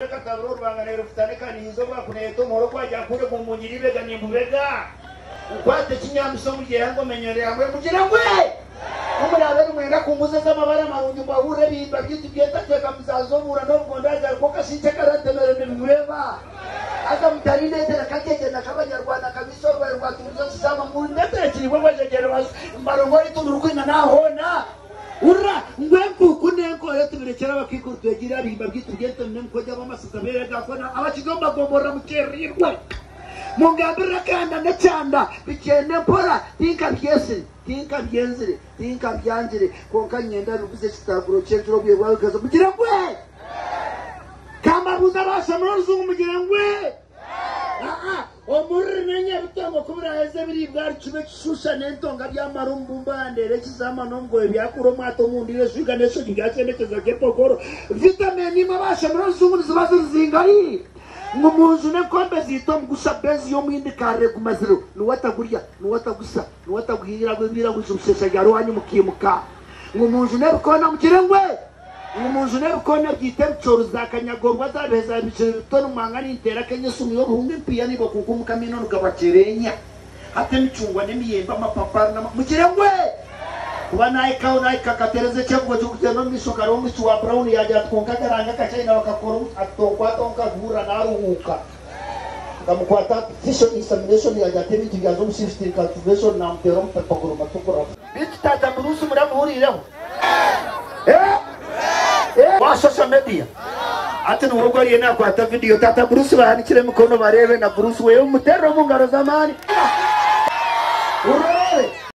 Katabro rwanganiro rufitane kanizo bakuneto moro kwaja kure kumungiri bega nimbubega ukwate kinyamiso mugihe ngo menyere hamwe mugira ngwe umurabe mwenda kumbuza z'amabara marungi mbahure bimba byiti byetateka muzazobura no gondaza ko kasite karatemere nimweba aka mtarinde tera kakeke na kabanyarwanda kabisorwa rwatuzo sisama mu ndete kiriwe bajegere bazo mbarongori tunurukwina nahona Ura ngwempu kunenko leti birekera bakikurtuye gira bimba byitugete nemko jaba masabere gakona abakigomba gomborra mukerirwe mungabira kanda necanda bikene mpora tinka byenzire tinka byanjire konka nyenda rubuze kitaguro cyenjuro bwe bwakaza mugira ngwe kamba buza basa muruzungu mugira ngwe omurri nenya bitongo kubira heze biri bwari kibe kishusha nentonga byamarumbumba ndere kizama nomgo byakuro mwato mundire shuga neso gigacenekeza gepokoro vitamini mabasha muruzungu zibazo zingari ngumunzu nekombe zito mgusa benzi yo mwindi kare kumaziro nuwatagurya nuwataguhira gwibira gushusha yaro wanyu mukimuka ngumunzu nebikona mukirengwe umuntu nebikona byitebcoro zakanyagorwa zabeza bicero mangani intera kenye sumiyo buhunde mpia nibo kukumuka mino nukabacerenya hate micungwa nemiyemba amapapara na mukirengwe kuba naika kakatereze cyangwa cyo kugenda mishoka ro micu wa brown yaje atkonka karanga kachaina bakakora atokwa tonka gura naruhuka kamukwata vision examination yaje atemi tugazo 16 cultivation na mtero mpakoro matukura bitata burusu muramuhurireho wa social media ati nuko yena kwata video tata Bruce bahanikire mukono barebe na Bruce wewe mutero mu ngaro zamani